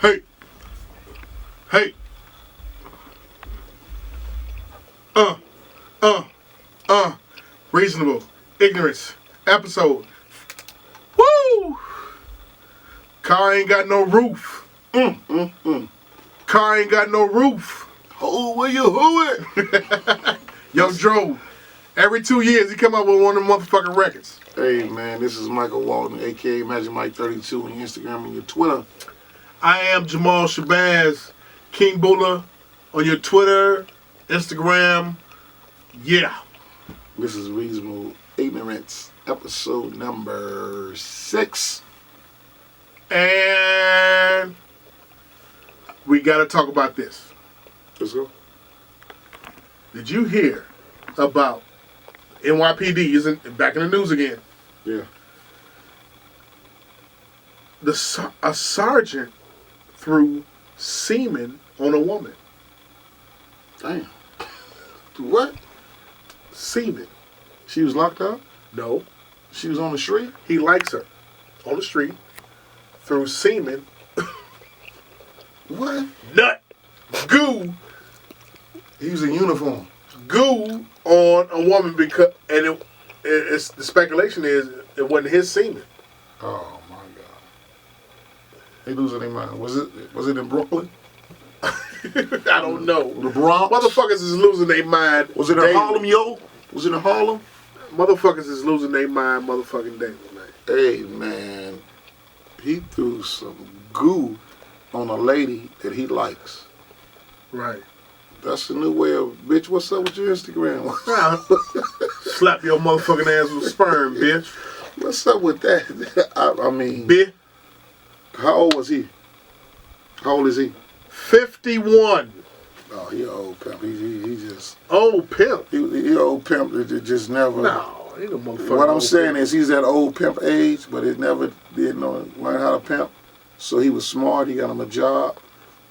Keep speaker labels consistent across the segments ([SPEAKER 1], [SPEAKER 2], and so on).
[SPEAKER 1] Hey. Hey. Reasonable ignorance episode. Woo! Car ain't got no roof. Car ain't got no roof.
[SPEAKER 2] Oh, where you it?
[SPEAKER 1] Yo, Dro. Every 2 years he come out with one of them motherfucking records.
[SPEAKER 2] Hey man, this is Michael Walton, aka Magic Mike 32 on your Instagram and your Twitter.
[SPEAKER 1] I am Jamal Shabazz, King Bulla on your Twitter, Instagram. Yeah.
[SPEAKER 2] This is Reasonable Ignorance, episode number 6.
[SPEAKER 1] And we got to talk about this.
[SPEAKER 2] Let's go.
[SPEAKER 1] Did you hear about NYPD isn't back in the news again?
[SPEAKER 2] Yeah.
[SPEAKER 1] A sergeant threw semen on a woman.
[SPEAKER 2] Damn. What?
[SPEAKER 1] Semen.
[SPEAKER 2] She was locked up?
[SPEAKER 1] No.
[SPEAKER 2] She was on the street?
[SPEAKER 1] He likes her. On the street. Threw semen.
[SPEAKER 2] What?
[SPEAKER 1] Nut. Goo.
[SPEAKER 2] He was in uniform.
[SPEAKER 1] Goo on a woman because, and it's the speculation is it wasn't his semen.
[SPEAKER 2] Oh my God. They losing their mind. Was it in Brooklyn?
[SPEAKER 1] I don't know.
[SPEAKER 2] The Bronx?
[SPEAKER 1] Motherfuckers is losing their mind.
[SPEAKER 2] Was it in Harlem, yo? Was it in Harlem?
[SPEAKER 1] Motherfuckers is losing their mind motherfucking daily, man.
[SPEAKER 2] Hey, man. He threw some goo on a lady that he likes.
[SPEAKER 1] Right.
[SPEAKER 2] That's the new way of, bitch, what's up with your Instagram?
[SPEAKER 1] Slap your motherfucking ass with sperm, bitch.
[SPEAKER 2] What's up with that? I mean,
[SPEAKER 1] bitch.
[SPEAKER 2] How old was he? How old is he?
[SPEAKER 1] 51.
[SPEAKER 2] Oh, he an old pimp. He just...
[SPEAKER 1] Old pimp?
[SPEAKER 2] He old pimp that just never...
[SPEAKER 1] No, he no motherfucker.
[SPEAKER 2] What I'm saying is he's at old pimp age, but he never did learn how to pimp. So he was smart. He got him a job.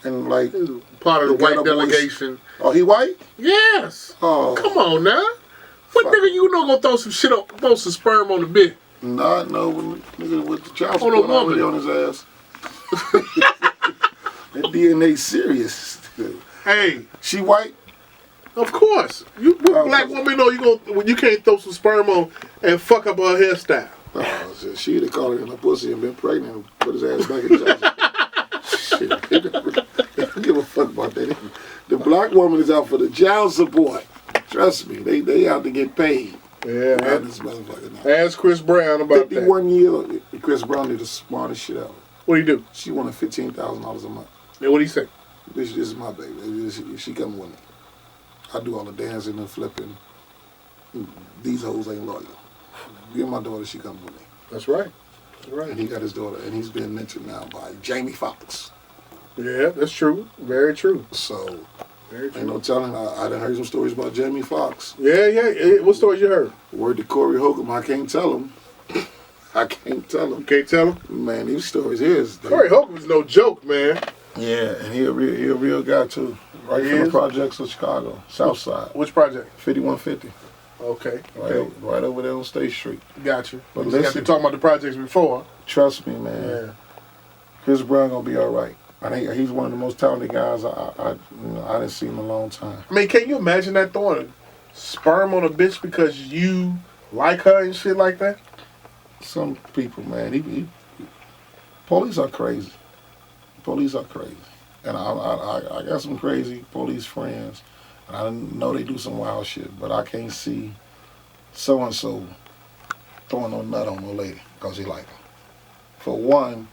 [SPEAKER 2] And like...
[SPEAKER 1] Part of the white delegation.
[SPEAKER 2] Oh, he white?
[SPEAKER 1] Yes.
[SPEAKER 2] Oh.
[SPEAKER 1] Come on now. What nigga you know gonna throw some shit up, throw some sperm on the bitch?
[SPEAKER 2] Nah, no, nigga with the child support already on his ass. That DNA serious.
[SPEAKER 1] Hey.
[SPEAKER 2] She white?
[SPEAKER 1] Of course. You black woman know you can't throw some sperm on and fuck up her hairstyle.
[SPEAKER 2] Oh, she'd have caught it in her pussy and been pregnant and put his ass back in jail. Shit. They don't give a fuck about that. The black woman is out for the child support. Trust me, they out to get paid.
[SPEAKER 1] Yeah.
[SPEAKER 2] This motherfucker now.
[SPEAKER 1] Ask Chris Brown about
[SPEAKER 2] 51 years. Chris Brown did the smartest shit ever.
[SPEAKER 1] What do you do?
[SPEAKER 2] She wanted $15,000 a month.
[SPEAKER 1] And what do you say?
[SPEAKER 2] This is my baby. She coming with me. I do all the dancing and flipping. These hoes ain't loyal. Give my daughter, she coming with me.
[SPEAKER 1] That's right. That's right.
[SPEAKER 2] And he got his daughter, and he's being mentioned now by Jamie Foxx.
[SPEAKER 1] Yeah, that's true. Very true.
[SPEAKER 2] So,
[SPEAKER 1] very true.
[SPEAKER 2] Ain't no telling. I done heard some stories about Jamie Foxx.
[SPEAKER 1] Yeah. What stories you heard?
[SPEAKER 2] Word to Corey Holcomb, I can't tell him. I can't tell him.
[SPEAKER 1] You can't tell him?
[SPEAKER 2] Man, these stories is.
[SPEAKER 1] Corey Holcomb's no joke, man.
[SPEAKER 2] Yeah, and he a real guy too. Right from the projects of Chicago, South Side.
[SPEAKER 1] Which project?
[SPEAKER 2] 5150.
[SPEAKER 1] Okay.
[SPEAKER 2] Right over there on State Street.
[SPEAKER 1] Got you.
[SPEAKER 2] But
[SPEAKER 1] listen, got to talk about the projects before.
[SPEAKER 2] Trust me, man.
[SPEAKER 1] Yeah.
[SPEAKER 2] Chris Brown gonna be all right. I think he's one of the most talented guys I didn't see in a long time.
[SPEAKER 1] I mean, can you imagine that throwing sperm on a bitch because you like her and shit like that?
[SPEAKER 2] Some people, man, police are crazy. Police are crazy. And I got some crazy police friends, and I know they do some wild shit, but I can't see so-and-so throwing no nut on no lady because he like her. For one,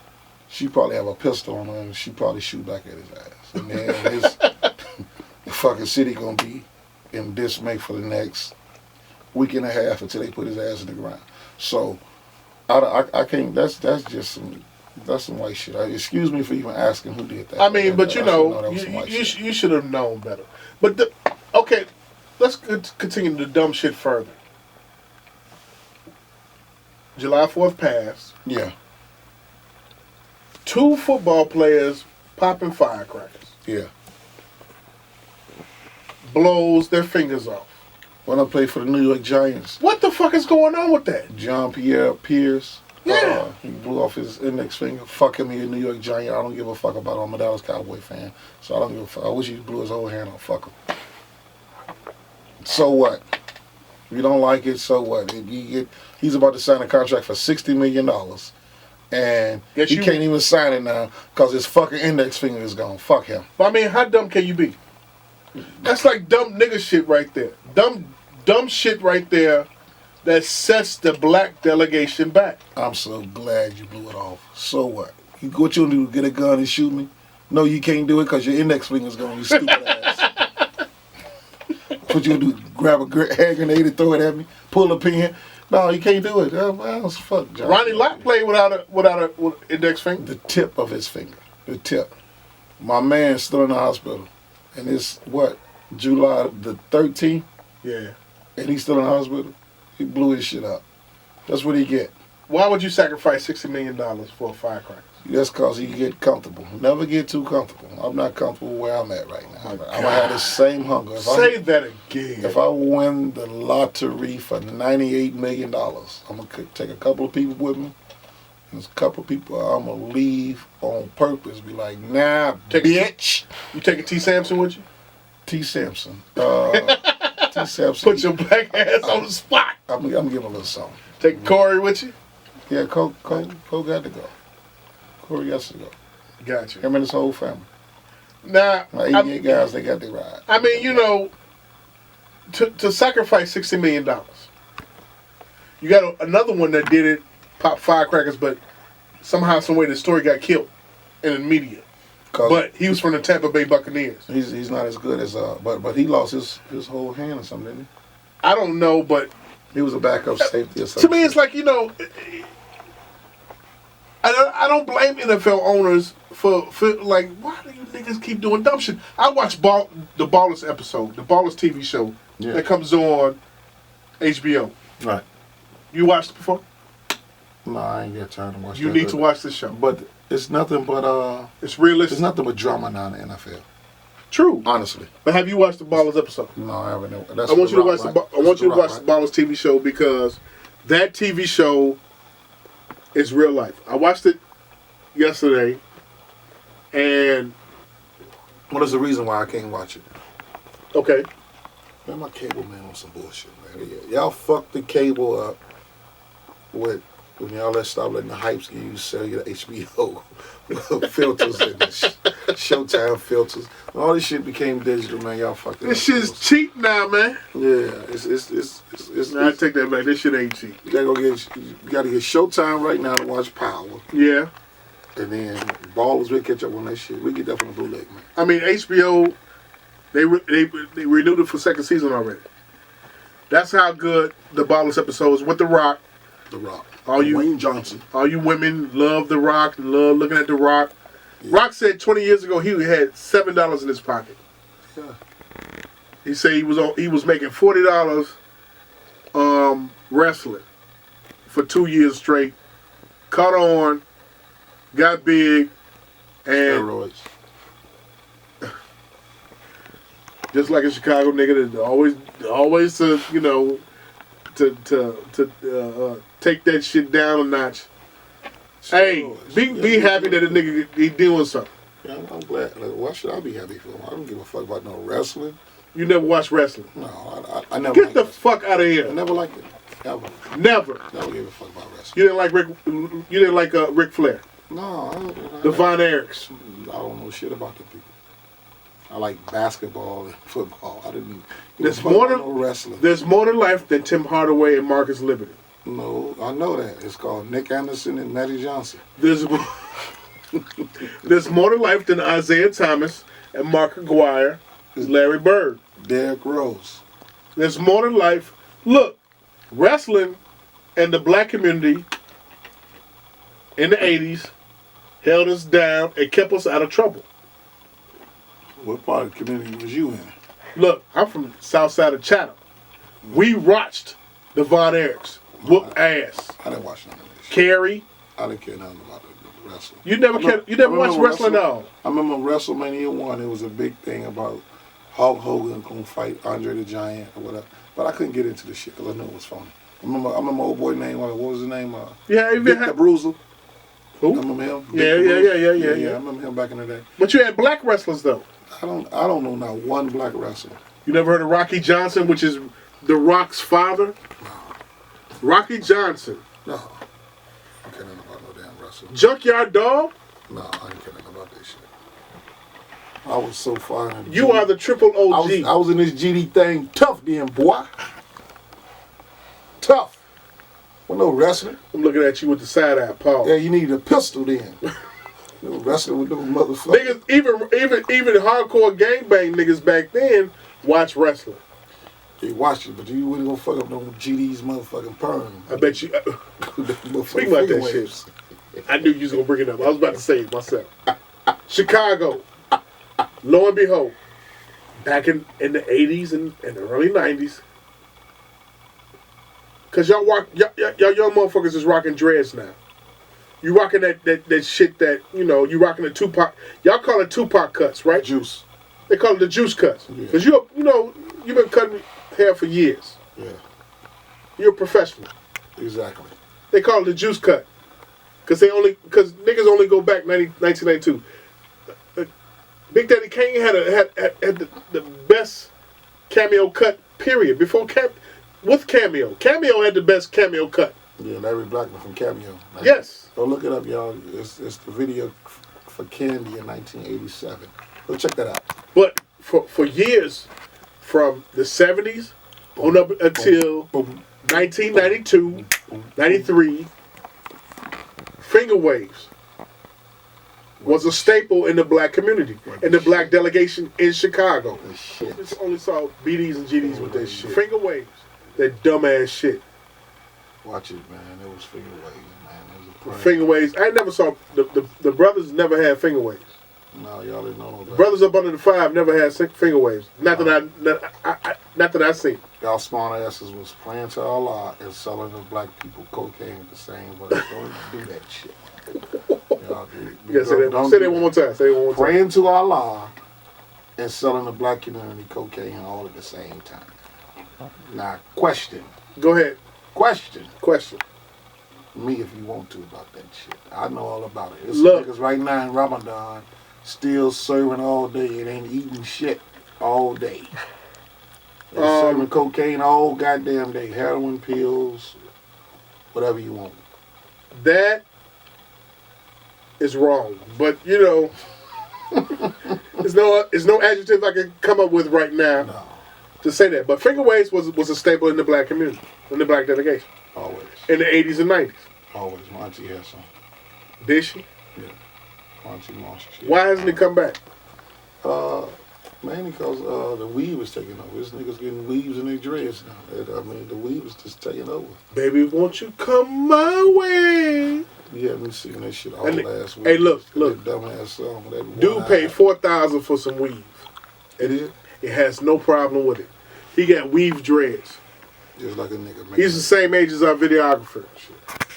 [SPEAKER 2] she probably have a pistol on her, and she probably shoot back at his ass. And then the fucking city gonna be in dismay for the next week and a half until they put his ass in the ground. So, I can't, that's just some white shit. Excuse me for even asking who did that.
[SPEAKER 1] I mean, but you should have known better. But okay, let's continue the dumb shit further. July 4th passed.
[SPEAKER 2] Yeah.
[SPEAKER 1] 2 football players popping firecrackers.
[SPEAKER 2] Yeah.
[SPEAKER 1] Blows their fingers off.
[SPEAKER 2] When I played for the New York Giants.
[SPEAKER 1] What the fuck is going on with that?
[SPEAKER 2] Jean-Pierre Pierce
[SPEAKER 1] Yeah.
[SPEAKER 2] He blew off his index finger. Fuck him, he a New York Giant. I don't give a fuck about him. I'm a Dallas Cowboy fan, so I don't give a fuck. I wish he blew his whole hand off. Fuck him. So what? If you don't like it, so what? He's about to sign a contract for $60 million, and he can't even sign it now because his fucking index finger is gone. Fuck him.
[SPEAKER 1] But I mean, how dumb can you be? That's like dumb nigga shit right there. Dumb shit right there that sets the black delegation back.
[SPEAKER 2] I'm so glad you blew it off. So what? What you gonna do? Get a gun and shoot me? No, you can't do it because your index finger's gone, you stupid ass. What you gonna do? Grab a hand grenade and throw it at me? Pull a pin? No, you can't do it. That's fuck, John.
[SPEAKER 1] Ronnie Lott played without a index finger.
[SPEAKER 2] The tip of his finger. The tip. My man's still in the hospital. And it's what? July the 13th?
[SPEAKER 1] Yeah.
[SPEAKER 2] And he's still in the hospital? He blew his shit up. That's what he get.
[SPEAKER 1] Why would you sacrifice $60 million for a firecracker?
[SPEAKER 2] That's because he get comfortable. Never get too comfortable. I'm not comfortable where I'm at right now. I'm going to have the same hunger.
[SPEAKER 1] Say that again.
[SPEAKER 2] If I win the lottery for $98 million, I'm going to take a couple of people with me. There's a couple of people I'm going to leave on purpose. Be like, nah, bitch.
[SPEAKER 1] You taking T. Sampson with you?
[SPEAKER 2] T. Sampson. T. Sampson.
[SPEAKER 1] Put your black ass on the spot.
[SPEAKER 2] I'm going to give him a little something.
[SPEAKER 1] Take Corey with you?
[SPEAKER 2] Yeah, Cole got to go. Corey got to go.
[SPEAKER 1] Got you.
[SPEAKER 2] Him and his whole family.
[SPEAKER 1] Now,
[SPEAKER 2] my 88 guys, they got their ride.
[SPEAKER 1] I mean, you know, to sacrifice $60 million. You got another one that did it, pop firecrackers, but somehow, some way, the story got killed in the media. But he was from the Tampa Bay Buccaneers.
[SPEAKER 2] He's not as good as but he lost his whole hand or something, didn't he?
[SPEAKER 1] I don't know, but
[SPEAKER 2] he was a backup safety or something.
[SPEAKER 1] To me, it's like, you know, I don't blame NFL owners for like, why do you niggas keep doing dumb shit? I watched the Ballers episode, the Ballers TV show that comes on HBO.
[SPEAKER 2] Right.
[SPEAKER 1] You watched it before?
[SPEAKER 2] No, I ain't got time to watch it.
[SPEAKER 1] You need to watch this show.
[SPEAKER 2] But it's nothing but
[SPEAKER 1] it's realistic.
[SPEAKER 2] It's nothing but drama now in the NFL.
[SPEAKER 1] True.
[SPEAKER 2] Honestly.
[SPEAKER 1] But have you watched the Ballers episode?
[SPEAKER 2] No, I haven't.
[SPEAKER 1] I want you to watch the Ballers TV show because that TV show is real life. I watched it yesterday, and
[SPEAKER 2] what is the reason why I can't watch it?
[SPEAKER 1] Okay.
[SPEAKER 2] Man, my cable man on some bullshit, man. Y'all fucked the cable up with when y'all stop letting the hypes give you cellular HBO filters and Showtime filters. All this shit became digital, man. Y'all fucked it up.
[SPEAKER 1] This shit's cheap now, man.
[SPEAKER 2] Yeah,
[SPEAKER 1] I take that back. This shit ain't cheap.
[SPEAKER 2] You gotta get Showtime right now to watch Power.
[SPEAKER 1] Yeah.
[SPEAKER 2] And then Ballers will catch up on that shit. We get that from the bootleg, man.
[SPEAKER 1] I mean, HBO, they renewed it for second season already. That's how good the Ballers episodes with The Rock.
[SPEAKER 2] The Rock.
[SPEAKER 1] Wayne Johnson. All you women love The Rock, love looking at The Rock. Yeah. Rock said 20 years ago he had $7 in his pocket. Yeah. He said he was making $40 wrestling for 2 years straight. Caught on, got big, and
[SPEAKER 2] steroids.
[SPEAKER 1] Just like a Chicago nigga that always to take that shit down a notch. Hey, be happy that a nigga he doing something.
[SPEAKER 2] Yeah, I'm glad. Like, why should I be happy for him? I don't give a fuck about no wrestling.
[SPEAKER 1] You never watched wrestling?
[SPEAKER 2] No, I never.
[SPEAKER 1] Get the fuck out of here.
[SPEAKER 2] I never liked it. Ever.
[SPEAKER 1] Never.
[SPEAKER 2] Never gave a fuck about wrestling.
[SPEAKER 1] You didn't like Ric Flair?
[SPEAKER 2] No.
[SPEAKER 1] The Von Erichs?
[SPEAKER 2] I don't know shit about them people. I like basketball and football. I didn't.
[SPEAKER 1] There's more to
[SPEAKER 2] wrestling.
[SPEAKER 1] There's more to life than Tim Hardaway and Marcus Liberty.
[SPEAKER 2] No, I know that. It's called Nick Anderson and Magic Johnson.
[SPEAKER 1] There's more to life than Isaiah Thomas and Mark Aguirre, Larry Bird,
[SPEAKER 2] Derrick Rose.
[SPEAKER 1] There's more to life. Look, wrestling and the black community in the 80s held us down and kept us out of trouble.
[SPEAKER 2] What part of the community was you in?
[SPEAKER 1] Look, I'm from the south side of Chatham. We watched the Von Erichs whoop ass.
[SPEAKER 2] I didn't watch none of this.
[SPEAKER 1] Carrie.
[SPEAKER 2] I didn't care nothing about the wrestling.
[SPEAKER 1] You never watched wrestling at all?
[SPEAKER 2] I remember WrestleMania 1. It was a big thing about Hulk Hogan going to fight Andre the Giant or whatever. But I couldn't get into the shit because I knew it was funny. I remember old boy name. What was his name?
[SPEAKER 1] Yeah, even
[SPEAKER 2] Vic the Bruiser.
[SPEAKER 1] Who?
[SPEAKER 2] I remember him.
[SPEAKER 1] Yeah.
[SPEAKER 2] I remember him back in the day.
[SPEAKER 1] But you had black wrestlers though.
[SPEAKER 2] I don't know not one black wrestler.
[SPEAKER 1] You never heard of Rocky Johnson, which is The Rock's father?
[SPEAKER 2] No.
[SPEAKER 1] Rocky Johnson.
[SPEAKER 2] No. I can't know about no damn wrestler.
[SPEAKER 1] Junkyard Dog?
[SPEAKER 2] No, I ain't kidding about that shit. I was so far in
[SPEAKER 1] You are the triple OG.
[SPEAKER 2] I was in this GD thing tough then, boy. Tough. Well, no wrestling.
[SPEAKER 1] I'm looking at you with the side eye, Paul.
[SPEAKER 2] Yeah, you needed a pistol then. No wrestling with those motherfuckers.
[SPEAKER 1] Niggas, even hardcore gangbang niggas back then watch wrestling.
[SPEAKER 2] You watched it, but you wouldn't gonna fuck up no GD's motherfucking perm.
[SPEAKER 1] I bet you. Speaking about that shit, I knew you was gonna bring it up. I was about to say it myself. Chicago. Lo and behold, back in the 80s and the early 90s, because y'all young motherfuckers is rocking dreads now. You rocking that shit that, you rocking the Tupac. Y'all call it Tupac cuts, right?
[SPEAKER 2] Juice.
[SPEAKER 1] They call it the juice cuts.
[SPEAKER 2] Yeah.
[SPEAKER 1] Because you've been cutting hair for years.
[SPEAKER 2] Yeah.
[SPEAKER 1] You're a professional.
[SPEAKER 2] Exactly.
[SPEAKER 1] They call it the juice cut. Because niggas only go back 1992. Big Daddy Kane had the best cameo cut, period. With Cameo. Cameo had the best cameo cut.
[SPEAKER 2] Yeah, Larry Blackman from Cameo.
[SPEAKER 1] Yes.
[SPEAKER 2] Go look it up, y'all. It's the video for Candy in 1987. Go check that out.
[SPEAKER 1] But for years, from the 70s on up until 1992, 93, finger waves was a staple in the black community, in the black delegation in Chicago.
[SPEAKER 2] Shit.
[SPEAKER 1] Just only saw BDs and GDs with that shit. Finger waves. That dumbass shit.
[SPEAKER 2] Watch it, man. It was finger waves, man. It was a prank.
[SPEAKER 1] Finger waves. I never saw, the brothers never had finger waves.
[SPEAKER 2] No, y'all didn't know that.
[SPEAKER 1] Brothers up under the 5 never had finger waves. Not that I seen.
[SPEAKER 2] Y'all smart asses was praying to Allah and selling the black people cocaine at the same time. Don't do that shit. Y'all
[SPEAKER 1] Say that one more time. Say it one more time.
[SPEAKER 2] Praying to Allah and selling the black community cocaine all at the same time. Now, question.
[SPEAKER 1] Go ahead.
[SPEAKER 2] Question. Me if you want to about that shit. I know all about it. It's niggas right now in Ramadan still serving all day and ain't eating shit all day. They're serving cocaine all goddamn day. Heroin pills, whatever you want.
[SPEAKER 1] That is wrong. But, there's no adjective I can come up with right now to say that. But finger waves was a staple in the black community, in the black delegation.
[SPEAKER 2] Always.
[SPEAKER 1] In the 80s and 90s.
[SPEAKER 2] Always. My auntie had some.
[SPEAKER 1] Did she?
[SPEAKER 2] Yeah. My auntie Marsha.
[SPEAKER 1] Why hasn't it come back?
[SPEAKER 2] Mainly because the weave was taking over. This niggas getting weaves in their dreads now. The weave was just taking over.
[SPEAKER 1] Baby, won't you come my way?
[SPEAKER 2] You haven't seen that shit all last week.
[SPEAKER 1] Hey, look.
[SPEAKER 2] That dumbass song. That
[SPEAKER 1] dude paid $4,000 for some weave.
[SPEAKER 2] It
[SPEAKER 1] has no problem with it. He got weave dreads.
[SPEAKER 2] Just like a nigga, man.
[SPEAKER 1] He's the same age as our videographer.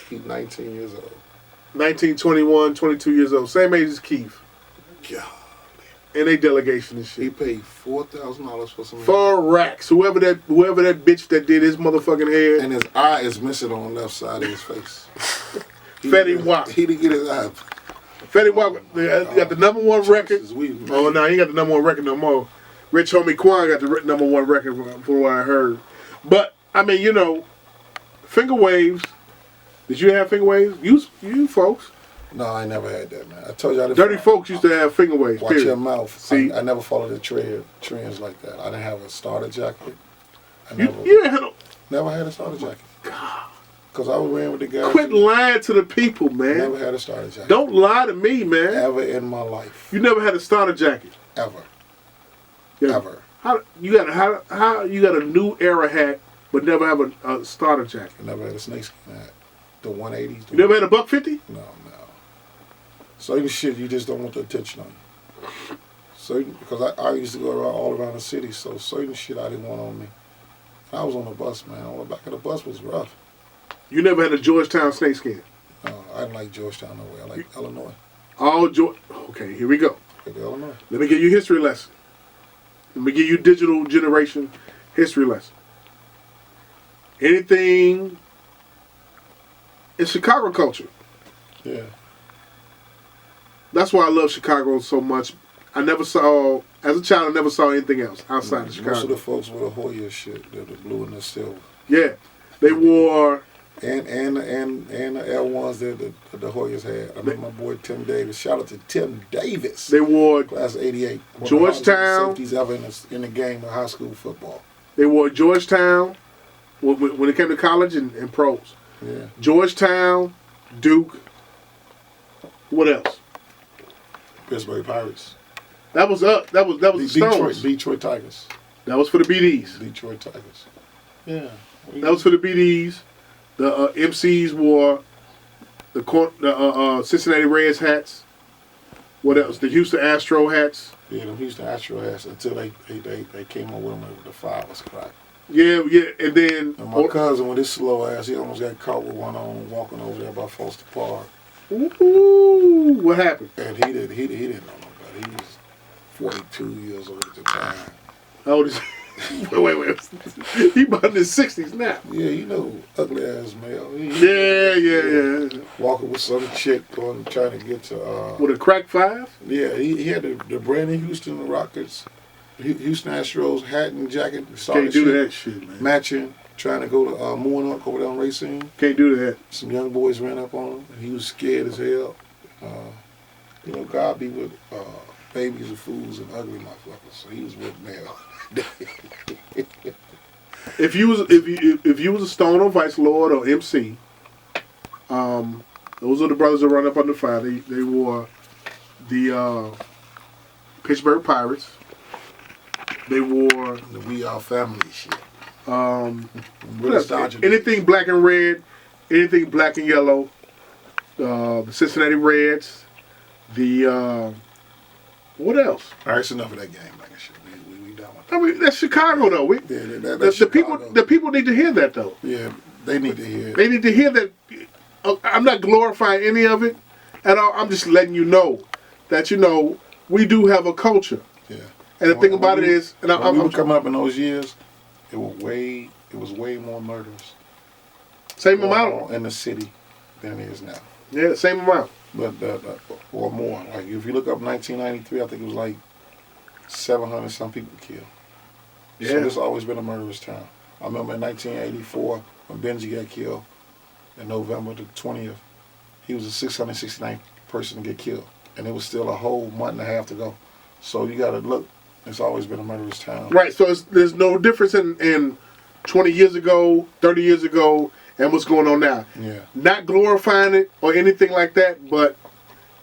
[SPEAKER 2] He's 19 years old.
[SPEAKER 1] 19, 21, 22 years old. Same age as Keith.
[SPEAKER 2] God.
[SPEAKER 1] And they delegation and shit.
[SPEAKER 2] He paid $4,000 for some.
[SPEAKER 1] 4 racks. Whoever that bitch that did his motherfucking hair.
[SPEAKER 2] And his eye is missing on the left side of his face.
[SPEAKER 1] Fetty Wap.
[SPEAKER 2] He didn't get his eye.
[SPEAKER 1] Fetty Wap got the #1 record. Oh no, he got the #1 record no more. Rich Homie Quan got the #1 record for what I heard. But I mean, finger waves. Did you have finger waves? You folks.
[SPEAKER 2] No, I never had that, man. I told you I didn't.
[SPEAKER 1] Dirty folks used to have finger waves.
[SPEAKER 2] Watch your mouth.
[SPEAKER 1] See,
[SPEAKER 2] I never followed the trends like that. I didn't have a starter jacket.
[SPEAKER 1] Never
[SPEAKER 2] had a starter jacket. Because I was ran with the guys.
[SPEAKER 1] Quit lying to the people, man.
[SPEAKER 2] Never had a starter jacket.
[SPEAKER 1] Don't lie to me, man.
[SPEAKER 2] Ever in my life.
[SPEAKER 1] You never had a starter jacket.
[SPEAKER 2] Ever.
[SPEAKER 1] Yeah.
[SPEAKER 2] Ever.
[SPEAKER 1] How you got a new era hat, but never have a starter jacket?
[SPEAKER 2] I never had a snakeskin hat. The 180s.
[SPEAKER 1] You never had a $150?
[SPEAKER 2] No. Certain shit you just don't want the attention on. Because I used to go all around the city, so certain shit I didn't want on me. I was on the bus, man. On the back of the bus was rough.
[SPEAKER 1] You never had a Georgetown snakeskin?
[SPEAKER 2] No, I didn't like Georgetown no way. I like Illinois.
[SPEAKER 1] Okay, here we go.
[SPEAKER 2] Illinois.
[SPEAKER 1] Let me give you a history lesson. Let me give you digital generation history lesson. anything. It's Chicago culture.
[SPEAKER 2] Yeah.
[SPEAKER 1] That's why I love Chicago so much. I never saw, as a child, I never saw anything else outside of Chicago.
[SPEAKER 2] Most of the folks wore the Hoya shit, the blue and the silver.
[SPEAKER 1] Yeah, they wore.
[SPEAKER 2] And the L1s that the Hoyas had. I remember my boy Tim Davis. Shout out to Tim Davis.
[SPEAKER 1] They wore
[SPEAKER 2] class of '88.
[SPEAKER 1] Georgetown.
[SPEAKER 2] Safeties ever in the game of high school football.
[SPEAKER 1] They wore Georgetown when it came to college and pros.
[SPEAKER 2] Yeah.
[SPEAKER 1] Georgetown, Duke. What else?
[SPEAKER 2] Pittsburgh Pirates.
[SPEAKER 1] That was up. That was the Stones.
[SPEAKER 2] Detroit Tigers.
[SPEAKER 1] That was for the BDs.
[SPEAKER 2] Detroit Tigers. Yeah.
[SPEAKER 1] That was for the BDs. The MCs wore the Cincinnati Reds hats. What else? The Houston Astro hats.
[SPEAKER 2] Yeah, the Houston Astro hats until they came up with them with the fibers crack.
[SPEAKER 1] Yeah, and then
[SPEAKER 2] and my cousin with his slow ass, he almost got caught with one on walking over there by Foster Park.
[SPEAKER 1] Ooh, what happened?
[SPEAKER 2] And he didn't know nobody. He was 42 years old at the time.
[SPEAKER 1] How old is he? Wait. He about in his 60s now.
[SPEAKER 2] Yeah, you know, ugly ass male.
[SPEAKER 1] Yeah.
[SPEAKER 2] Walking with some chick trying to get to.
[SPEAKER 1] With a crack 5?
[SPEAKER 2] Yeah, he had the Brandon Houston Rockets, Houston Astros hat and jacket.
[SPEAKER 1] Can't do that shit, man.
[SPEAKER 2] Matching, trying to go to Moornock over there on Racine.
[SPEAKER 1] Can't do that.
[SPEAKER 2] Some young boys ran up on him, and he was scared as hell. You know, God be with babies and fools and ugly motherfuckers. So he was with male.
[SPEAKER 1] If you was a Stone or Vice Lord or MC, those are the brothers that run up under fire. They wore the Pittsburgh Pirates. They wore
[SPEAKER 2] the We Are Family shit.
[SPEAKER 1] Anything black and red, anything black and yellow. The Cincinnati Reds. The what else?
[SPEAKER 2] All right, it's enough of that game, like shit. We done with that.
[SPEAKER 1] I mean, that's Chicago, though.
[SPEAKER 2] That's Chicago.
[SPEAKER 1] The people need to hear that, though.
[SPEAKER 2] Yeah, they need to hear it.
[SPEAKER 1] They need to hear that. I'm not glorifying any of it at all. I'm just letting you know that, we do have a culture.
[SPEAKER 2] Yeah.
[SPEAKER 1] And the thing about it is,
[SPEAKER 2] when we were coming up in those years, it was way more murders.
[SPEAKER 1] Same amount
[SPEAKER 2] in the city than it is now.
[SPEAKER 1] Yeah, same amount.
[SPEAKER 2] But or more. Like if you look up 1993, I think it was like 700 some people killed. Yeah. So there's always been a murderous town. I remember in 1984 when Benji got killed in November the 20th. He was the 669th person to get killed, and it was still a whole month and a half to go. So you got to look. It's always been a murderous town.
[SPEAKER 1] Right. So there's no difference in 20 years ago, 30 years ago, and what's going on now.
[SPEAKER 2] Yeah. Not
[SPEAKER 1] glorifying it or anything like that, but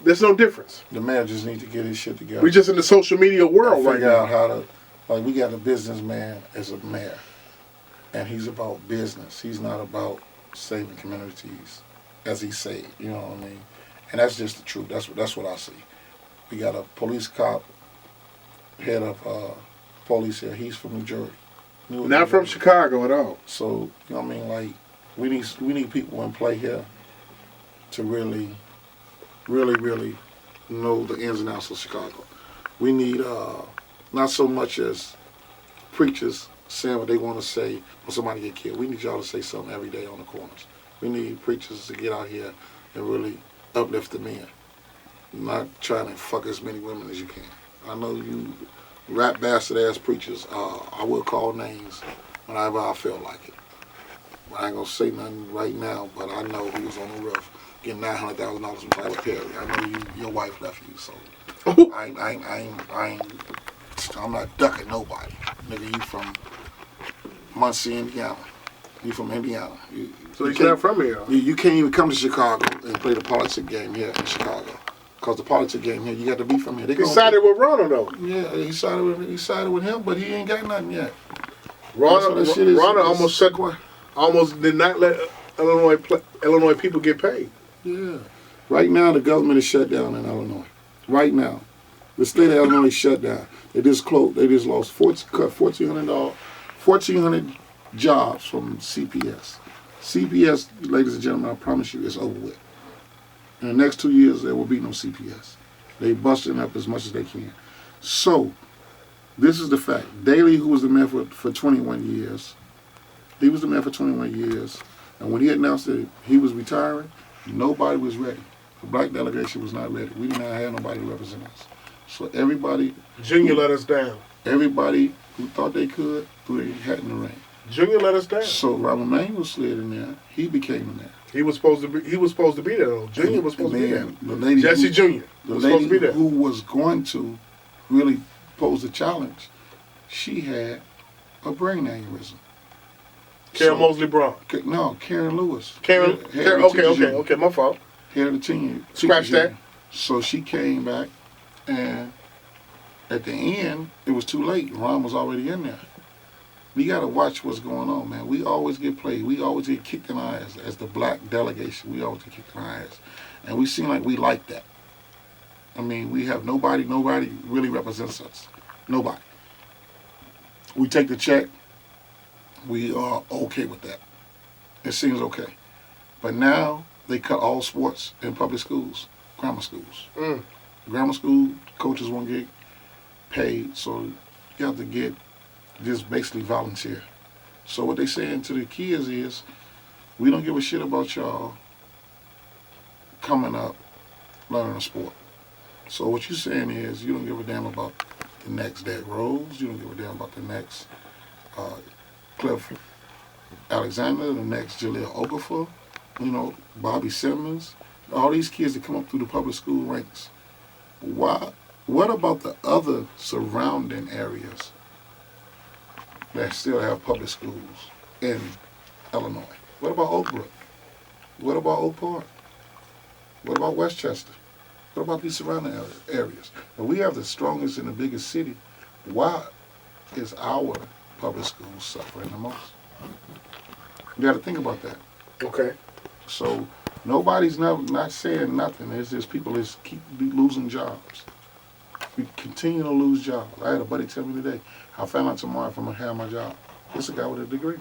[SPEAKER 1] there's no difference.
[SPEAKER 2] The mayor just needs to get his shit together.
[SPEAKER 1] We're just in the social media world right now.
[SPEAKER 2] Figure out how to, like, we got a businessman as a mayor, and he's about business. He's not about saving communities, as he say. You know what I mean? And that's just the truth. That's what I see. We got a police cop, head of police here. He's from New Jersey.
[SPEAKER 1] Not from Chicago at all.
[SPEAKER 2] So you know what I mean? Like we need people in play here to really know the ins and outs of Chicago. We need not so much as preachers saying what they want to say when somebody get killed. We need y'all to say something every day on the corners. We need preachers to get out here and really uplift the men. Not trying to fuck as many women as you can. I know you rap bastard ass preachers. I will call names whenever I feel like it. But I ain't gonna say nothing right now. But I know he was on the roof getting $900,000 from Tyler Perry. I know your wife left you, so I'm not ducking nobody. Nigga, you from Muncie, Indiana. You from Indiana.
[SPEAKER 1] So you're not from here?
[SPEAKER 2] You can't even come to Chicago and play the politics game here in Chicago. Because the politics game here, you got to be from here.
[SPEAKER 1] He sided with Ronald, though.
[SPEAKER 2] Yeah, he sided with him, but he ain't got nothing yet.
[SPEAKER 1] Ronald almost did not let Illinois people get paid.
[SPEAKER 2] Yeah. Right now, the government is shut down in Illinois. Right now. The state of Illinois is shut down. They just lost 1,400 jobs from CPS. CPS, ladies and gentlemen, I promise you, is over with. In the next 2 years, there will be no CPS. They busting up as much as they can. So, this is the fact. Daley, who was the mayor for 21 years, He was the mayor for 21 years. And when he announced that he was retiring, nobody was ready. The black delegation was not ready. We did not have nobody to represent us. So everybody...
[SPEAKER 1] Junior let us down.
[SPEAKER 2] Everybody who thought they could threw their hat in the ring.
[SPEAKER 1] Junior let us down.
[SPEAKER 2] So Robert Manuel slid in there. He became the mayor.
[SPEAKER 1] He was supposed to be. He was supposed to be there though. Junior was supposed to be there.
[SPEAKER 2] The lady
[SPEAKER 1] Jesse Junior
[SPEAKER 2] the
[SPEAKER 1] was
[SPEAKER 2] lady
[SPEAKER 1] supposed to be there.
[SPEAKER 2] who was going to really pose a challenge, she had a brain aneurysm.
[SPEAKER 1] Karen Mosley Brown.
[SPEAKER 2] No, Karen Lewis.
[SPEAKER 1] Karen. Okay. My fault.
[SPEAKER 2] Head of the team.
[SPEAKER 1] Scratch that.
[SPEAKER 2] So she came back, and at the end, it was too late. Ron was already in there. We got to watch what's going on, man. We always get played. We always get kicked in the ass as the black delegation. We always get kicked in the ass. And we seem like we like that. I mean, we have nobody really represents us. Nobody. We take the check. We are okay with that. It seems okay. But now they cut all sports in public schools, grammar schools. Grammar school coaches won't get paid, so you have to get just basically volunteer. So what they saying to the kids is, we don't give a shit about y'all coming up learning a sport. So what you're saying is, you don't give a damn about the next Derrick Rose, you don't give a damn about the next Cliff Alexander, the next Jaleel Okafor, Bobby Simmons, all these kids that come up through the public school ranks. Why? What about the other surrounding areas that still have public schools in Illinois? What about Oak Brook? What about Oak Park? What about Westchester? What about these surrounding areas? If we have the strongest and the biggest city, why is our public schools suffering the most? You got to think about that.
[SPEAKER 1] Okay.
[SPEAKER 2] So nobody's not saying nothing. It's just people just keep losing jobs. We continue to lose jobs. I had a buddy tell me today, I found out tomorrow if I'm going to have my job. It's a guy with a degree.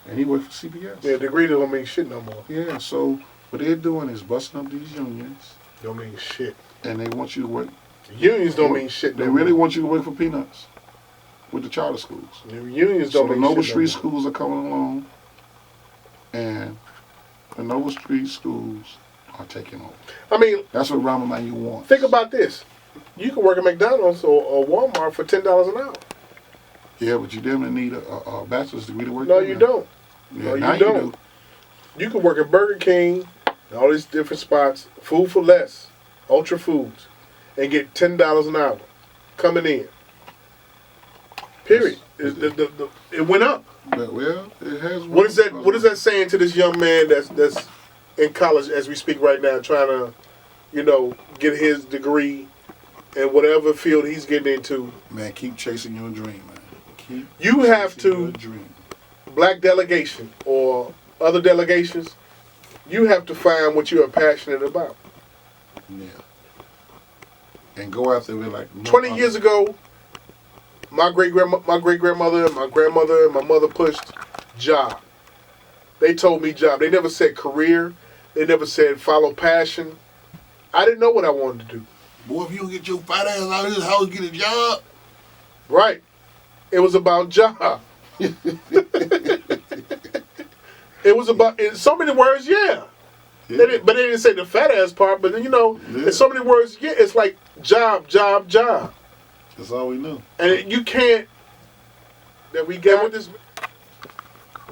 [SPEAKER 2] And he worked for CBS.
[SPEAKER 1] Yeah, degree don't mean shit no more.
[SPEAKER 2] Yeah, so what they're doing is busting up these unions.
[SPEAKER 1] Don't mean shit.
[SPEAKER 2] And they want you to work.
[SPEAKER 1] Unions don't mean shit no more.
[SPEAKER 2] They really want you to work for peanuts with the charter schools.
[SPEAKER 1] The unions don't mean shit no more. So
[SPEAKER 2] the Noble Street schools are coming along. And the Noble Street schools are taking over.
[SPEAKER 1] I mean,
[SPEAKER 2] that's what Rahm Emanuel wants.
[SPEAKER 1] Think about this. You can work at McDonald's or Walmart for $10 an hour.
[SPEAKER 2] Yeah, but you definitely need a bachelor's degree to work
[SPEAKER 1] there.
[SPEAKER 2] No,
[SPEAKER 1] you don't.
[SPEAKER 2] Yeah,
[SPEAKER 1] no, you don't. You can work at Burger King and all these different spots, food for less, Ultra Foods, and get $10 an hour coming in. Period. It went up.
[SPEAKER 2] Well, it has.
[SPEAKER 1] What is that? What is that saying to this young man that's in college as we speak right now, trying to, get his degree in whatever field he's getting into?
[SPEAKER 2] Man, keep chasing your dream, man.
[SPEAKER 1] You have to, black delegation or other delegations, you have to find what you are passionate about.
[SPEAKER 2] Yeah. And go after it like
[SPEAKER 1] 20 years ago, my great grandmother and my grandmother and my mother pushed job. They told me job. They never said career. They never said follow passion. I didn't know what I wanted to do.
[SPEAKER 2] Boy, if you don't get your fat ass out of this house, get a job.
[SPEAKER 1] Right. It was about job. It was about, in so many words, yeah. But they didn't say the fat ass part, but in so many words, yeah, it's like job.
[SPEAKER 2] That's all we knew.
[SPEAKER 1] And you can't, that we got with this,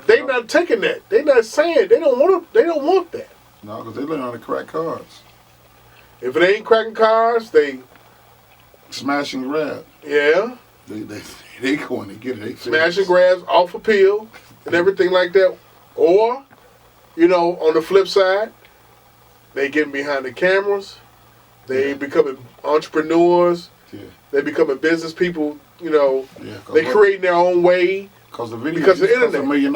[SPEAKER 1] they not taking that. They not saying, they don't want that.
[SPEAKER 2] No, because they learn how to crack cars.
[SPEAKER 1] If it ain't cracking cars, they
[SPEAKER 2] smash and grab.
[SPEAKER 1] Yeah.
[SPEAKER 2] They going to get it. They
[SPEAKER 1] smash and grabs off appeal and everything like that. Or, on the flip side, they getting behind the cameras. They becoming entrepreneurs.
[SPEAKER 2] Yeah.
[SPEAKER 1] They becoming business people.
[SPEAKER 2] Yeah,
[SPEAKER 1] they creating their own way.
[SPEAKER 2] Because the video
[SPEAKER 1] because of the internet.
[SPEAKER 2] $1 million.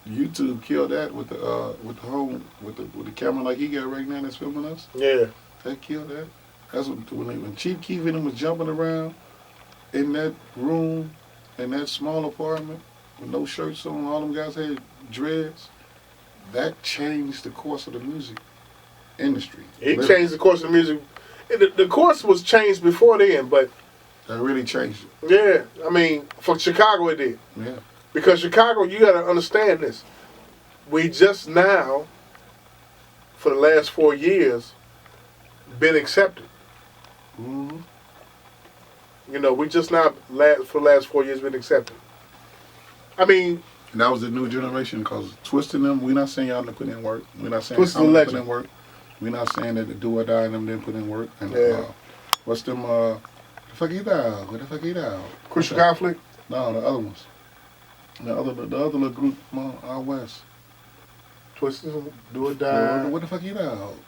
[SPEAKER 2] YouTube killed that with the camera like he got right now that's filming us.
[SPEAKER 1] Yeah.
[SPEAKER 2] They killed that. That's when Chief Keef and them was jumping around in that room, in that small apartment, with no shirts on, all them guys had dreads. That changed the course of the music industry.
[SPEAKER 1] It changed the course of the music. The course was changed before then, but
[SPEAKER 2] that really changed it.
[SPEAKER 1] Yeah, I mean, for Chicago it did.
[SPEAKER 2] Yeah.
[SPEAKER 1] Because Chicago, you got to understand this. We just now, for the last 4 years, been accepted.
[SPEAKER 2] Mm-hmm.
[SPEAKER 1] You know, we just now, for the last 4 years, been accepted. I mean,
[SPEAKER 2] And that was the new generation, because Twisting them, we're not saying y'all didn't put in work. We're not saying
[SPEAKER 1] Twisted
[SPEAKER 2] some didn't put
[SPEAKER 1] legend.
[SPEAKER 2] in work. We're not saying that the Do or Die and them didn't put in work. And
[SPEAKER 1] Yeah.
[SPEAKER 2] what's them, the fuck you down? What the fuck you down?
[SPEAKER 1] Christian conflict.
[SPEAKER 2] No, the other ones. The other little group out west.
[SPEAKER 1] Twisted, Do or Die.
[SPEAKER 2] What the fuck you down?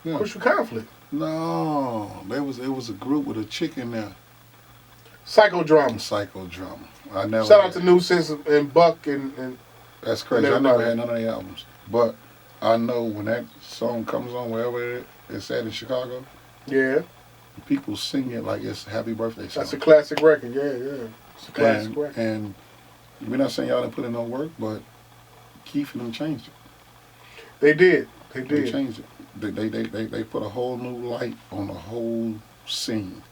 [SPEAKER 2] Yeah.
[SPEAKER 1] Christian conflict.
[SPEAKER 2] No, it was a group with a chick in there.
[SPEAKER 1] Psychodrama.
[SPEAKER 2] Psychodrama. I never.
[SPEAKER 1] Shout out to Nuisance and Buck and
[SPEAKER 2] That's crazy. I never had none of the albums, but I know when that song comes on wherever it's at in Chicago,
[SPEAKER 1] yeah,
[SPEAKER 2] people sing it like it's a happy birthday song.
[SPEAKER 1] that's a classic record. Yeah. It's a classic record.
[SPEAKER 2] And we're not saying y'all didn't put in no work, but Keith and them changed it.
[SPEAKER 1] They did.
[SPEAKER 2] They changed it. They put a whole new light on the whole scene.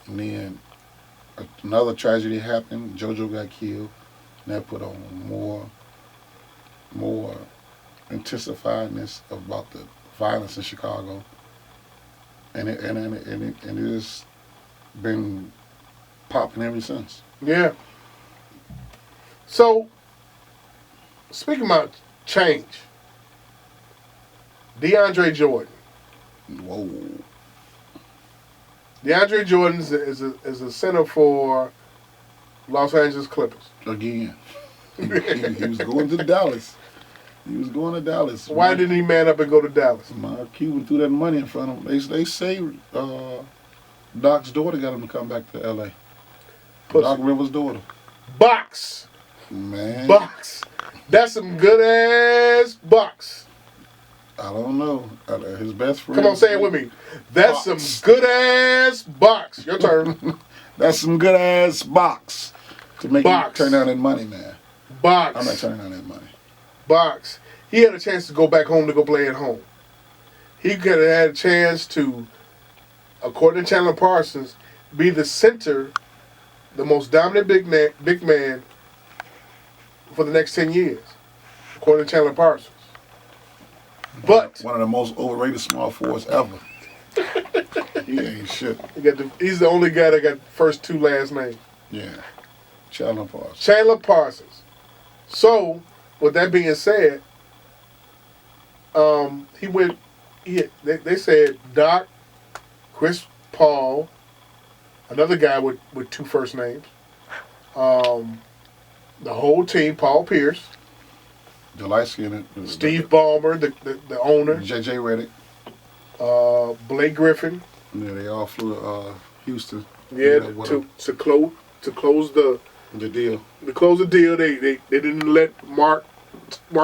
[SPEAKER 2] And then another tragedy happened. JoJo got killed. And that put on more intensifiedness about the violence in Chicago. And it has been popping ever since.
[SPEAKER 1] Yeah. So, speaking about change, DeAndre Jordan.
[SPEAKER 2] Whoa.
[SPEAKER 1] DeAndre Jordan is a center for Los Angeles Clippers.
[SPEAKER 2] Again. He was going to Dallas.
[SPEAKER 1] Why didn't he man up and go to Dallas?
[SPEAKER 2] Mark Cuban threw that money in front of him. They say Doc's daughter got him to come back to L.A.
[SPEAKER 1] Pussy.
[SPEAKER 2] Doc Rivers' daughter.
[SPEAKER 1] Box.
[SPEAKER 2] Man.
[SPEAKER 1] Box. That's some good ass box.
[SPEAKER 2] I don't know. His best friend.
[SPEAKER 1] Come on, say it with me. That's
[SPEAKER 2] Box.
[SPEAKER 1] some good ass box. Your turn.
[SPEAKER 2] That's some good ass box to make
[SPEAKER 1] Box.
[SPEAKER 2] you turn down that money, man.
[SPEAKER 1] Box.
[SPEAKER 2] I'm not turning down that money.
[SPEAKER 1] Box. He had a chance to go back home to go play at home. He could have had a chance to, according to Chandler Parsons, be the center, the most dominant big man for the next 10 years, according to Chandler Parsons. But
[SPEAKER 2] one of the most overrated small forwards ever. He ain't shit.
[SPEAKER 1] He's the only guy that got first two last names.
[SPEAKER 2] Yeah. Chandler Parsons.
[SPEAKER 1] Chandler Parsons. So, with that being said, he went. They said Doc, Chris Paul, another guy with two first names. The whole team, Paul Pierce,
[SPEAKER 2] The light skinned.
[SPEAKER 1] Steve Ballmer, the owner,
[SPEAKER 2] JJ Redick.
[SPEAKER 1] Blake Griffin.
[SPEAKER 2] Yeah, they all flew to Houston.
[SPEAKER 1] Yeah, to close the
[SPEAKER 2] deal.
[SPEAKER 1] To close the deal, they didn't let Mark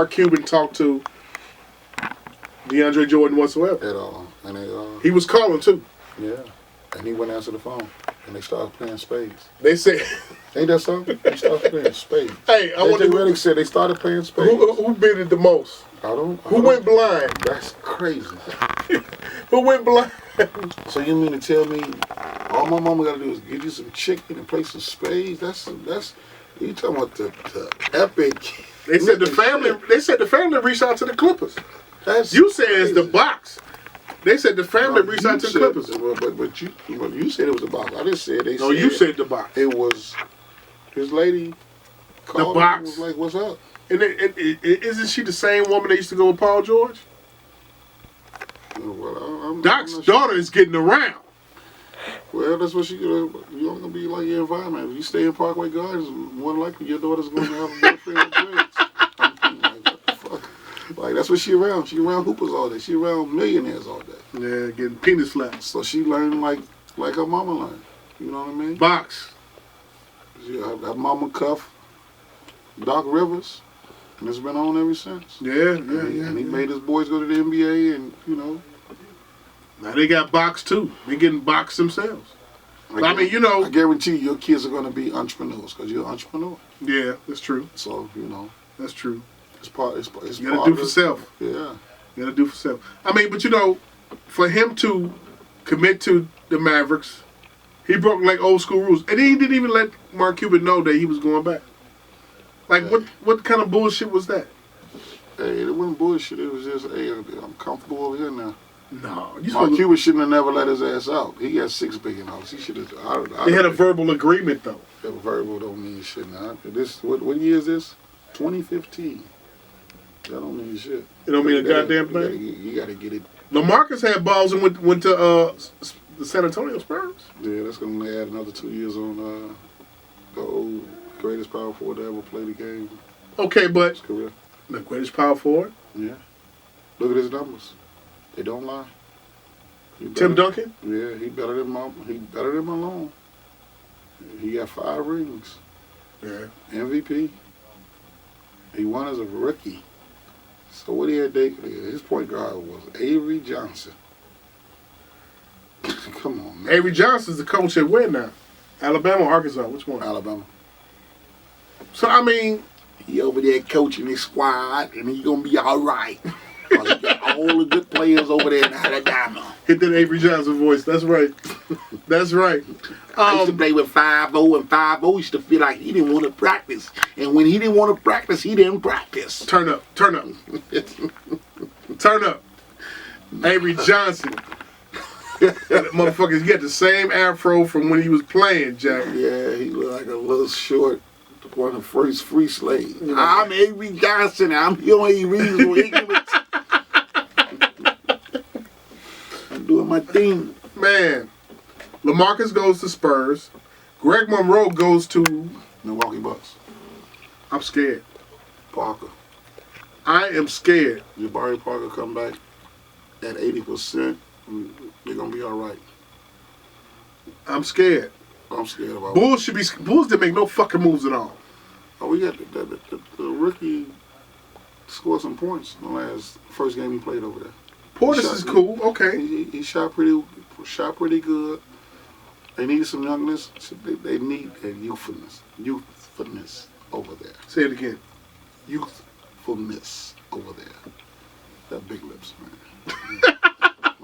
[SPEAKER 1] Cuban talk to DeAndre Jordan whatsoever.
[SPEAKER 2] At all. And
[SPEAKER 1] he was calling too.
[SPEAKER 2] Yeah. And he wouldn't answer the phone. And they started playing spades.
[SPEAKER 1] They said,
[SPEAKER 2] ain't that something? They started playing spades.
[SPEAKER 1] Hey, I wonder.
[SPEAKER 2] Reddick said they started playing spades.
[SPEAKER 1] Who bid it the most? Who went blind?
[SPEAKER 2] That's crazy.
[SPEAKER 1] Who went blind?
[SPEAKER 2] So you mean to tell me all my mama got to do is give you some chicken and play some spades? That's you talking about the epic.
[SPEAKER 1] They said the family. They said the family reached out to the Clippers. You said it's the box. They said the family reached out to the Clippers.
[SPEAKER 2] But you said it was the box. I just said they.
[SPEAKER 1] No, you said the box.
[SPEAKER 2] It was this lady.
[SPEAKER 1] The box
[SPEAKER 2] was like, "What's up?"
[SPEAKER 1] And isn't she the same woman that used to go with Paul George?
[SPEAKER 2] Well,
[SPEAKER 1] Doc's daughter is getting around.
[SPEAKER 2] Well, that's what you're gonna be like your environment. If you stay in Parkway Gardens, more likely your daughter's gonna have a boyfriend with dreads. Like, what the fuck? Like, that's what she around. She around hoopers all day. She around millionaires all day.
[SPEAKER 1] Yeah, getting penis slapped.
[SPEAKER 2] So she learned like her mama learned. You know what I mean?
[SPEAKER 1] Box.
[SPEAKER 2] Her mama cuff Doc Rivers. And it's been on ever since.
[SPEAKER 1] Yeah.
[SPEAKER 2] And he made his boys go to the NBA and,
[SPEAKER 1] Now they got boxed too. They getting boxed themselves. I mean,
[SPEAKER 2] I guarantee you your kids are going to be entrepreneurs because you're an entrepreneur.
[SPEAKER 1] Yeah, that's true.
[SPEAKER 2] So,
[SPEAKER 1] That's true.
[SPEAKER 2] It's part
[SPEAKER 1] you got to do for self.
[SPEAKER 2] Yeah.
[SPEAKER 1] You got to do for self. I mean, but for him to commit to the Mavericks, he broke like old school rules. And he didn't even let Mark Cuban know that he was going back. Like, what kind of bullshit was that?
[SPEAKER 2] Hey, it wasn't bullshit. It was just, hey, I'm comfortable over here now.
[SPEAKER 1] No.
[SPEAKER 2] Mark Cuban shouldn't have never let his ass out. He got $6 billion. He should have.
[SPEAKER 1] They had a verbal agreement, though.
[SPEAKER 2] A verbal don't mean shit now. What year is this? 2015. That don't mean shit.
[SPEAKER 1] It don't mean a goddamn thing?
[SPEAKER 2] You got to get it.
[SPEAKER 1] LaMarcus had balls and went to the San Antonio Spurs.
[SPEAKER 2] Yeah, that's going to add another 2 years on the old greatest power forward to ever play the game.
[SPEAKER 1] Okay, but
[SPEAKER 2] His career.
[SPEAKER 1] the greatest power forward?
[SPEAKER 2] Yeah. Look at his numbers. They don't lie.
[SPEAKER 1] Tim Duncan?
[SPEAKER 2] Yeah, he better than Malone. He got 5 rings.
[SPEAKER 1] Yeah.
[SPEAKER 2] MVP. He won as a rookie. So what he had, his point guard was Avery Johnson. Come on, man.
[SPEAKER 1] Avery Johnson's the coach at where now? Alabama or Arkansas? Which one?
[SPEAKER 2] Alabama.
[SPEAKER 1] So, I mean...
[SPEAKER 2] He over there coaching his squad, and he going to be all right. Because he got all the good players over there in Alabama.
[SPEAKER 1] Hit that Avery Johnson voice. That's right. That's right.
[SPEAKER 2] I used to play with 5-0, and 5-0 used to feel like he didn't want to practice. And when he didn't want to practice, he didn't practice.
[SPEAKER 1] Turn up. Turn up. Turn up. Avery Johnson. That motherfucker's got the same afro from when he was playing, Jack.
[SPEAKER 2] Yeah, he looked like a little short, one of the first free slaves. I'm Avery Johnson. I'm here on a reasonable ignorance. I'm doing my thing.
[SPEAKER 1] Man, LaMarcus goes to Spurs. Greg Monroe goes to
[SPEAKER 2] Milwaukee Bucks.
[SPEAKER 1] I'm scared.
[SPEAKER 2] Parker.
[SPEAKER 1] I am scared.
[SPEAKER 2] Jabari Parker come back at 80%. They're going to be all right.
[SPEAKER 1] I'm scared.
[SPEAKER 2] I'm scared about
[SPEAKER 1] Bulls didn't make no fucking moves at all.
[SPEAKER 2] Oh, we got the rookie scored some points in the first game he played over there.
[SPEAKER 1] Portis is cool. Okay.
[SPEAKER 2] He shot pretty good. They need some youngness. They need that youthfulness over there.
[SPEAKER 1] Say it again.
[SPEAKER 2] Youthfulness over there. That big lips, man.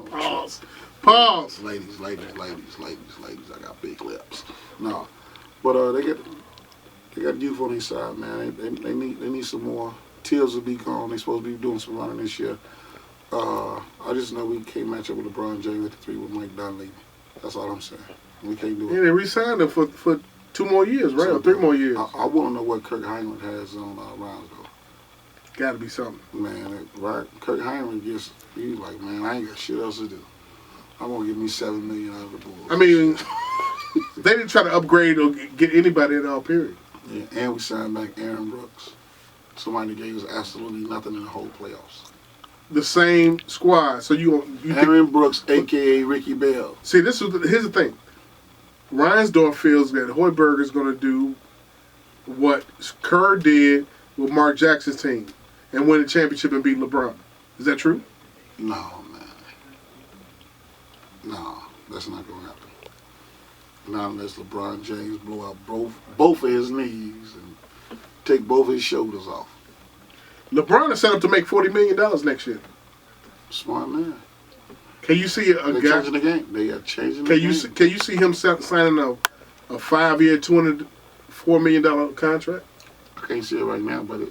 [SPEAKER 1] Pause. Pause.
[SPEAKER 2] Ladies, I got big lips. No, but they got youth on their side, man. They need some more. Teals will be gone. They supposed to be doing some running this year. I just know we can't match up with LeBron James at the 3 with Mike Dunleavy. That's all I'm saying. We can't do it.
[SPEAKER 1] Yeah, they re-signed him for 2 more years, right? Or 3 more years.
[SPEAKER 2] I want to know what Kirk Heinrich has on Rounds, though.
[SPEAKER 1] Got to be something.
[SPEAKER 2] Man, right? Kirk Heinrich he's like, man, I ain't got shit else to do. I'm going to give me $7 million out of the Bulls.
[SPEAKER 1] I mean, they didn't try to upgrade or get anybody at all, period.
[SPEAKER 2] Yeah, and we signed back Aaron Brooks. Somebody that gave us absolutely nothing in the whole playoffs.
[SPEAKER 1] The same squad. So you
[SPEAKER 2] Aaron Brooks, a.k.a. Ricky Bell.
[SPEAKER 1] See, here's the thing. Reinsdorf feels that Hoiberg is going to do what Kerr did with Mark Jackson's team and win a championship and beat LeBron. Is that true?
[SPEAKER 2] No, man. No, that's not going to happen. Not unless LeBron James blow out both of his knees and take both his shoulders off.
[SPEAKER 1] LeBron is set up to make $40 million next year.
[SPEAKER 2] Smart man.
[SPEAKER 1] Can you see a
[SPEAKER 2] They're
[SPEAKER 1] guy?
[SPEAKER 2] changing the game. They are changing the game.
[SPEAKER 1] Can you see him signing a 5-year, $204 million contract?
[SPEAKER 2] I can't see it right now, but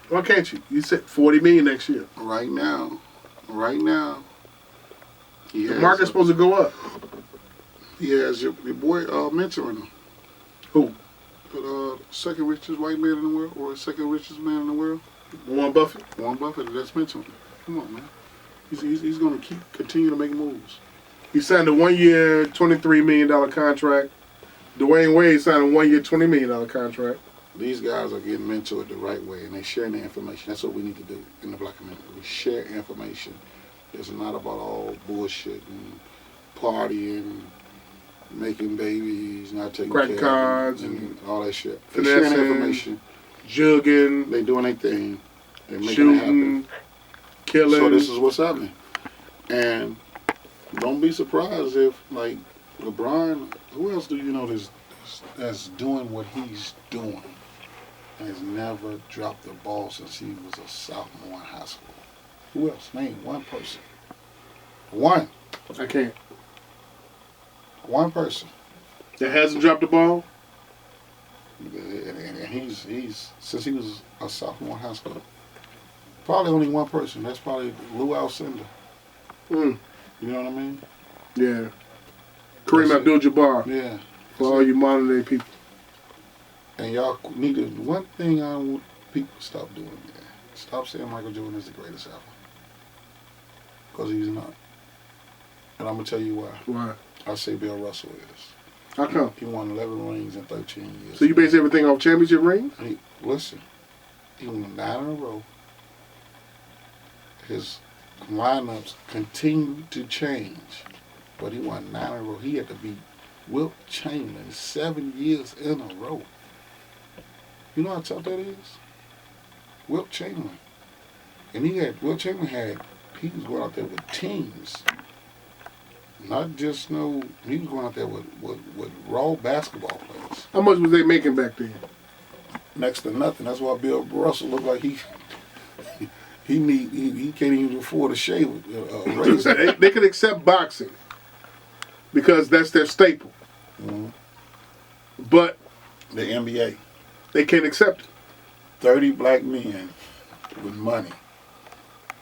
[SPEAKER 1] Why can't you? You said $40 million next year.
[SPEAKER 2] right now,
[SPEAKER 1] The market's supposed to go up.
[SPEAKER 2] He has your boy mentoring him.
[SPEAKER 1] Who?
[SPEAKER 2] The second richest white man in the world, or second richest man in the world.
[SPEAKER 1] Warren Buffett.
[SPEAKER 2] Warren Buffett. That's mentoring him. Come on, man. He's going to continue to make moves.
[SPEAKER 1] He signed a 1-year, $23 million contract. Dwayne Wade signed a 1-year, $20 million contract.
[SPEAKER 2] These guys are getting mentored the right way, and they're sharing their information. That's what we need to do in the black community. We share information. It's not about all bullshit and partying, making babies, not taking
[SPEAKER 1] crack
[SPEAKER 2] care
[SPEAKER 1] cards
[SPEAKER 2] of them, and all that shit. They're
[SPEAKER 1] finessing,
[SPEAKER 2] sharing information.
[SPEAKER 1] jugging,
[SPEAKER 2] They doing their thing. They're making it
[SPEAKER 1] shooting,
[SPEAKER 2] happen.
[SPEAKER 1] killing.
[SPEAKER 2] So this is what's happening. And don't be surprised if, like, LeBron, who else do you know that's doing what he's doing and has never dropped the ball since he was a sophomore in high school? Who else? Name one person. One.
[SPEAKER 1] I can't.
[SPEAKER 2] One person.
[SPEAKER 1] That hasn't dropped the ball?
[SPEAKER 2] And he's since he was a sophomore in high school. Probably only one person. That's probably Lou Alcindor.
[SPEAKER 1] Mm.
[SPEAKER 2] You know what I mean?
[SPEAKER 1] Yeah. Kareem Abdul-Jabbar.
[SPEAKER 2] Yeah.
[SPEAKER 1] For all you modern day people.
[SPEAKER 2] And y'all need to. One thing I want people to stop doing. Man. Stop saying Michael Jordan is the greatest ever. Because he's not. And I'm gonna tell you why.
[SPEAKER 1] Why?
[SPEAKER 2] I say Bill Russell is.
[SPEAKER 1] How come?
[SPEAKER 2] He won 11 rings in 13 years.
[SPEAKER 1] So you base everything off championship rings?
[SPEAKER 2] Listen, he won 9 in a row. His lineups continue to change, but he won 9 in a row. He had to beat Wilt Chamberlain 7 years in a row. You know how tough that is? Wilt Chamberlain. And Wilt Chamberlain he was going out there with teams. Not just he was going out there with raw basketball players.
[SPEAKER 1] How much was they making back then?
[SPEAKER 2] Next to nothing. That's why Bill Russell looked like he can't even afford a shave a razor.
[SPEAKER 1] They could accept boxing because that's their staple.
[SPEAKER 2] Mm-hmm.
[SPEAKER 1] But
[SPEAKER 2] the NBA,
[SPEAKER 1] they can't accept it.
[SPEAKER 2] 30 black men with money,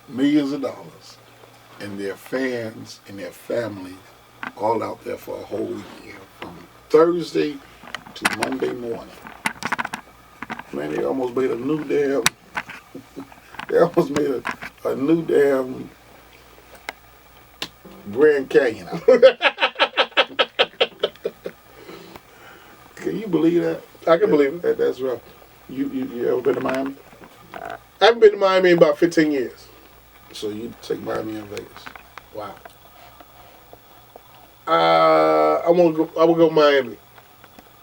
[SPEAKER 2] millions of dollars, and their fans and their families all out there for a whole weekend from Thursday to Monday morning. Man, they almost made a new damn. They almost made a new damn Grand Canyon out. Can you believe that?
[SPEAKER 1] I can believe it.
[SPEAKER 2] That's rough. You ever been to Miami?
[SPEAKER 1] I haven't been to Miami in about 15 years.
[SPEAKER 2] So you take Miami and Vegas.
[SPEAKER 1] Wow. I would go Miami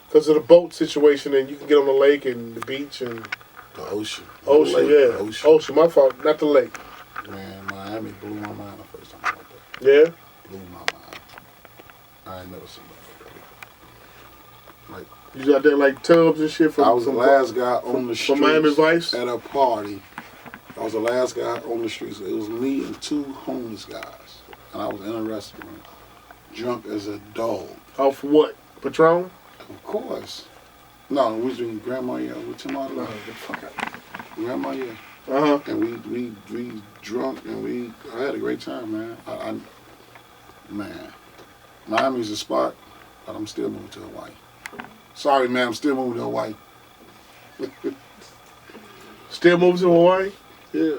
[SPEAKER 1] because of the boat situation, and you can get on the lake and the beach and
[SPEAKER 2] the ocean.
[SPEAKER 1] Ocean,
[SPEAKER 2] lake,
[SPEAKER 1] yeah. Ocean, my fault, not the lake.
[SPEAKER 2] Man, Miami blew my mind the first time I went
[SPEAKER 1] there. Yeah?
[SPEAKER 2] Blew my mind. I ain't never seen that. Like,
[SPEAKER 1] you got there like tubs and shit?
[SPEAKER 2] I was the last guy on the streets
[SPEAKER 1] Miami Vice?
[SPEAKER 2] at a party. I was the last guy on the streets. It was me and 2 homeless guys. And I was in a restaurant, drunk as a dog.
[SPEAKER 1] Off what? Patron?
[SPEAKER 2] Of course. No, we was drinking Grandma Yeah with Jamal.
[SPEAKER 1] No, the fuck out.
[SPEAKER 2] Grandma Yeah.
[SPEAKER 1] Uh-huh.
[SPEAKER 2] And we drunk and I had a great time, man. Man, Miami's a spot, but I'm still moving to Hawaii. Sorry, man, I'm still moving to Hawaii.
[SPEAKER 1] Still moving to Hawaii?
[SPEAKER 2] Yeah.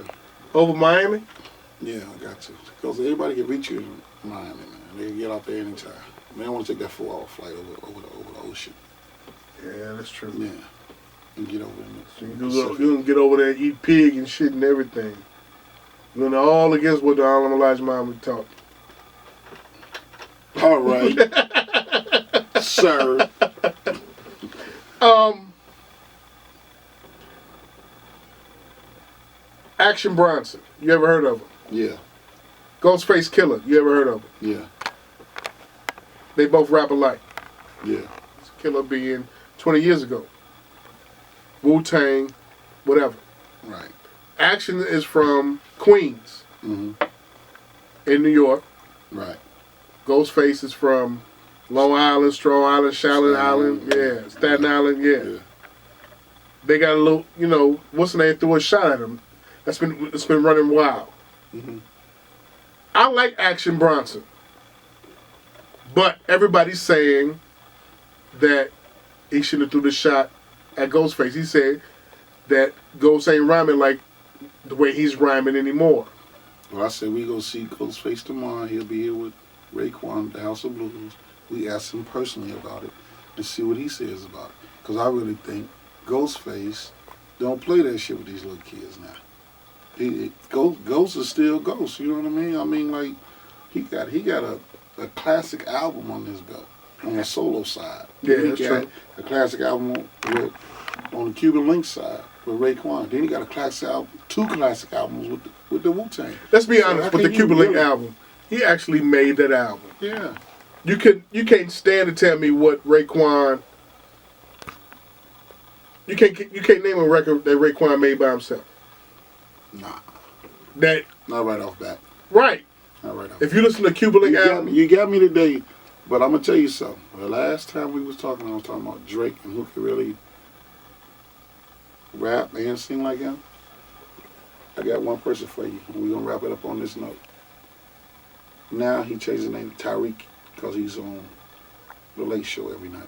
[SPEAKER 1] Over Miami?
[SPEAKER 2] Yeah, I got to. Because everybody can reach you in Miami, man. They can get out there anytime. Man, I want to take that 4-hour flight over the ocean.
[SPEAKER 1] Yeah, that's true.
[SPEAKER 2] Yeah. And get over there.
[SPEAKER 1] You can get over there and eat pig and shit and everything. You're all against what the Alamo Elijah Mama taught.
[SPEAKER 2] All right. Sir.
[SPEAKER 1] Action Bronson. You ever heard of him?
[SPEAKER 2] Yeah.
[SPEAKER 1] Ghostface Killer. You ever heard of him?
[SPEAKER 2] Yeah.
[SPEAKER 1] They both rap alike.
[SPEAKER 2] Yeah.
[SPEAKER 1] Killer being 20 years ago. Wu-Tang, whatever.
[SPEAKER 2] Right.
[SPEAKER 1] Action is from Queens
[SPEAKER 2] Mm-hmm.
[SPEAKER 1] in New York.
[SPEAKER 2] Right.
[SPEAKER 1] Ghostface is from Long Island, Strong Island, Shaolin Island, yeah, Staten Island, yeah. They got a little, what's the name, threw a shot at him. It's been running wild.
[SPEAKER 2] Mm-hmm.
[SPEAKER 1] I like Action Bronson, but everybody's saying that he shouldn't have threw the shot at Ghostface. He said that Ghost ain't rhyming like the way he's rhyming anymore.
[SPEAKER 2] Well, I said we go see Ghostface tomorrow. He'll be here with Raekwon, the House of Blues. We asked him personally about it and see what he says about it. Because I really think Ghostface don't play that shit with these little kids now. Ghost is still Ghost, you know what I mean? I mean, like, he got a classic album on his belt, on the solo side.
[SPEAKER 1] Yeah,
[SPEAKER 2] he
[SPEAKER 1] that's
[SPEAKER 2] got
[SPEAKER 1] true.
[SPEAKER 2] a classic album on the Cuban Link side with Raekwon. Then he got a classic album, 2 classic albums with the Wu-Tang.
[SPEAKER 1] Let's be honest, with the Cuban Link album, he actually made that album.
[SPEAKER 2] Yeah.
[SPEAKER 1] You can't stand to tell me what Raekwon. You can't name a record that Raekwon made by himself.
[SPEAKER 2] Nah.
[SPEAKER 1] That
[SPEAKER 2] not right off bat.
[SPEAKER 1] Right.
[SPEAKER 2] Not right off.
[SPEAKER 1] If you listen to Cuban Link album,
[SPEAKER 2] you got me today. But I'm gonna tell you something. The last time we was talking, I was talking about Drake and who could really rap and sing like him, I got one person for you. We're going to wrap it up on this note. Now he changed his name to Tyreek because he's on the Late Show every night.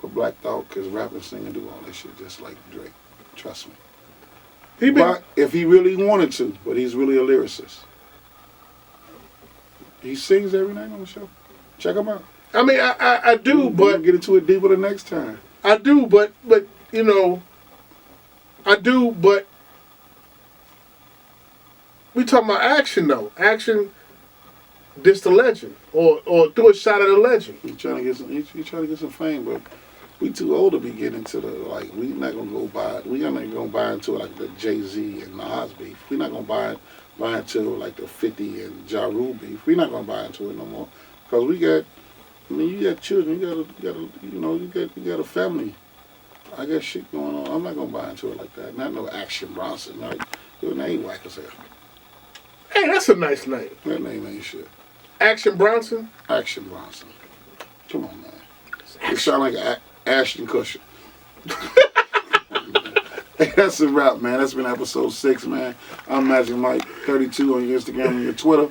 [SPEAKER 2] But Black Thought, because rap and sing and do all that shit just like Drake. Trust me. But if he really wanted to, but he's really a lyricist. He sings every night on the show. Check him out.
[SPEAKER 1] I mean, I do, but
[SPEAKER 2] we'll get into it deeper the next time.
[SPEAKER 1] I do, but you know, I do, but we talking about action though. Action, this the legend, or do a shot at the legend.
[SPEAKER 2] He's trying to get some. He's trying to get some fame, but we too old to be getting into the like. We not gonna go buy. We not gonna buy into like the Jay-Z and Nas beef. We not gonna buy into like the 50 and Ja Rule beef. We not gonna buy into it no more because we got. I mean, you got children. You got a family. I got shit going on. I'm not gonna buy into it like that. Not no Action Bronson. Like your name whack as hell.
[SPEAKER 1] Hey, that's a nice name.
[SPEAKER 2] That name ain't shit.
[SPEAKER 1] Action Bronson.
[SPEAKER 2] Action Bronson. Come on, man. It sound like Ashton Kutcher. Hey, that's a wrap, man. That's been episode 6, man. I'm Magic Mike 32 on your Instagram and your Twitter.